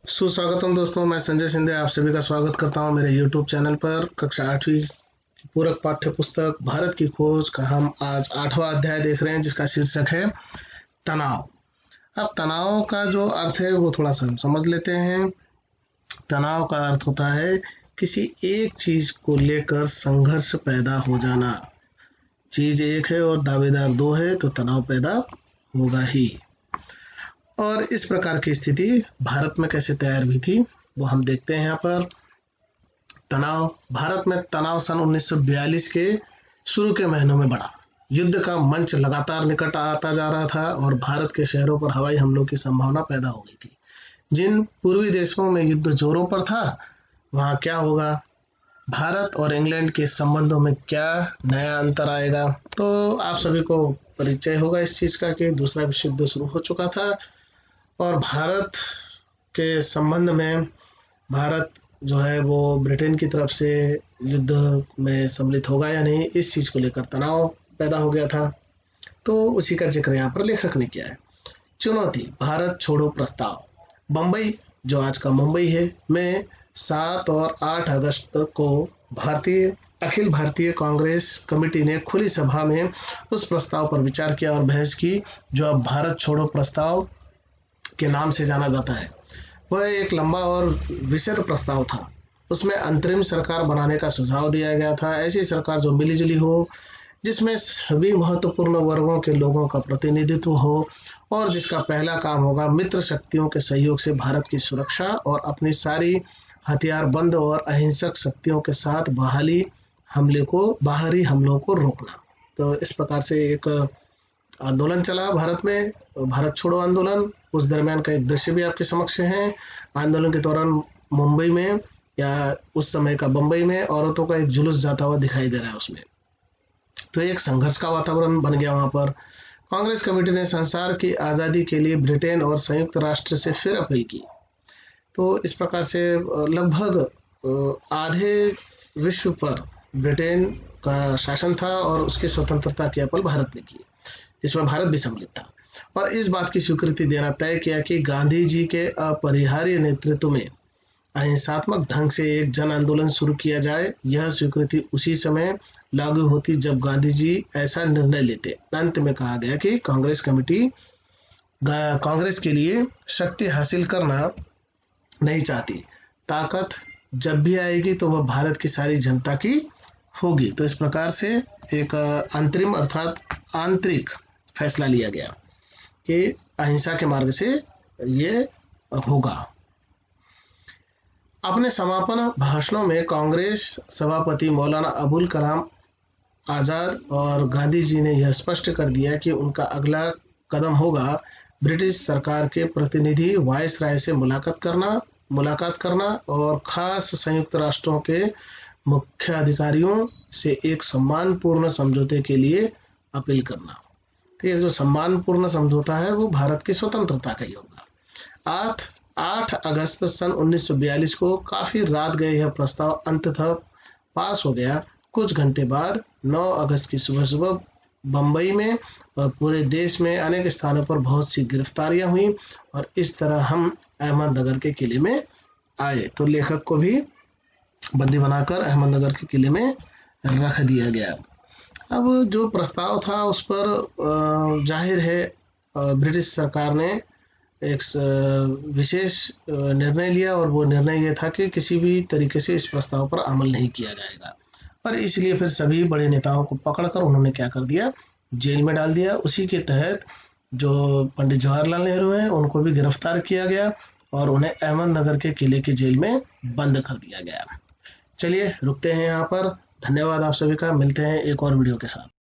सुस्वागतम दोस्तों, मैं संजय शिंदे आप सभी का स्वागत करता हूं मेरे YouTube चैनल पर। कक्षा 8वीं की पूरक पाठ्य पुस्तक भारत की खोज का हम आज 8वां अध्याय देख रहे हैं, जिसका शीर्षक है तनाव। अब तनाव का जो अर्थ है वो थोड़ा सा हम समझ लेते हैं। तनाव का अर्थ होता है किसी एक चीज को लेकर संघर्ष पैदा हो जाना। चीज एक है और दावेदार दो है तो तनाव पैदा होगा ही। और इस प्रकार की स्थिति भारत में कैसे तैयार हुई थी वो हम देखते हैं यहाँ पर। तनाव भारत में तनाव सन 1942 के शुरू के महीनों में बढ़ा। युद्ध का मंच लगातार निकट आता जा रहा था और भारत के शहरों पर हवाई हमलों की संभावना पैदा हो गई थी। जिन पूर्वी देशों में युद्ध जोरों पर था, वहां क्या होगा, भारत और इंग्लैंड के संबंधों में क्या नया अंतर आएगा। तो आप सभी को परिचय होगा इस चीज का कि दूसरा विश्व युद्ध शुरू हो चुका था और भारत के संबंध में भारत जो है वो ब्रिटेन की तरफ से युद्ध में सम्मिलित होगा या नहीं, इस चीज को लेकर तनाव पैदा हो गया था। तो उसी का जिक्र यहाँ पर लेखक ने किया है। चुनौती, भारत छोड़ो प्रस्ताव। बम्बई, जो आज का मुंबई है, में 7 और 8 अगस्त को अखिल भारतीय कांग्रेस कमेटी ने खुली सभा में उस प्रस्ताव पर विचार किया और बहस की, जो अब भारत छोड़ो प्रस्ताव के नाम से जाना जाता है। वह एक लंबा और विस्तृत प्रस्ताव था। उसमें अंतरिम सरकार बनाने का सुझाव दिया गया था, ऐसी सरकार जो मिलीजुली हो, जिसमें सभी महत्वपूर्ण वर्गों के लोगों का प्रतिनिधित्व हो और जिसका पहला काम होगा मित्र शक्तियों के सहयोग से भारत की सुरक्षा और अपनी सारी हथियारबंद और अहिंसक शक्तियों के साथ बाहरी हमलों को रोकना। तो इस प्रकार से एक आंदोलन चला भारत में, भारत छोड़ो आंदोलन। उस दरमियान का एक दृश्य भी आपके समक्ष है। आंदोलन के दौरान मुंबई में या उस समय का बंबई में औरतों का एक जुलूस जाता हुआ दिखाई दे रहा है उसमें। तो एक संघर्ष का वातावरण बन गया वहां पर। कांग्रेस कमेटी ने संसार की आजादी के लिए ब्रिटेन और संयुक्त राष्ट्र से फिर अपील की। तो इस प्रकार से लगभग आधे विश्व पर ब्रिटेन का शासन था और उसकी स्वतंत्रता की अपील भारत ने की, जिसमें भारत भी सम्मिलित था। और इस बात की स्वीकृति देना तय किया कि गांधी जी के अपरिहार्य नेतृत्व में अहिंसात्मक ढंग से एक जन आंदोलन शुरू किया जाए। यह स्वीकृति उसी समय लागू होती जब गांधी जी ऐसा निर्णय लेते। अंत में कहा गया कि कांग्रेस कमेटी कांग्रेस के लिए शक्ति हासिल करना नहीं चाहती। ताकत जब भी आएगी तो वह भारत की सारी जनता की होगी। तो इस प्रकार से एक अंतरिम अर्थात आंतरिक फैसला लिया गया कि अहिंसा के मार्ग से ये होगा। अपने समापन भाषणों में कांग्रेस सभापति मौलाना अबुल कलाम आजाद और गांधी जी ने यह स्पष्ट कर दिया कि उनका अगला कदम होगा ब्रिटिश सरकार के प्रतिनिधि वायसराय से मुलाकात करना और खास संयुक्त राष्ट्रों के मुख्य अधिकारियों से एक सम्मानपूर्ण समझौते के लिए अपील करना। तो ये जो सम्मानपूर्ण समझौता है वो भारत की स्वतंत्रता का ही होगा। 8 अगस्त सन 1942 को काफी रात गए यह प्रस्ताव अंततः पास हो गया। कुछ घंटे बाद 9 अगस्त की सुबह सुबह बंबई में और पूरे देश में अनेक स्थानों पर बहुत सी गिरफ्तारियां हुई और इस तरह हम अहमदनगर के किले में आए। तो लेखक को भी बंदी बनाकर अहमदनगर के किले में रख दिया गया। अब जो प्रस्ताव था उस पर जाहिर है ब्रिटिश सरकार ने एक विशेष निर्णय लिया और वो निर्णय ये था कि किसी भी तरीके से इस प्रस्ताव पर अमल नहीं किया जाएगा। और इसलिए फिर सभी बड़े नेताओं को पकड़कर उन्होंने क्या कर दिया, जेल में डाल दिया। उसी के तहत जो पंडित जवाहरलाल नेहरू हैं उनको भी गिरफ्तार किया गया और उन्हें अहमदनगर के किले की जेल में बंद कर दिया गया। चलिए रुकते हैं यहाँ पर। धन्यवाद आप सभी का। मिलते हैं एक और वीडियो के साथ।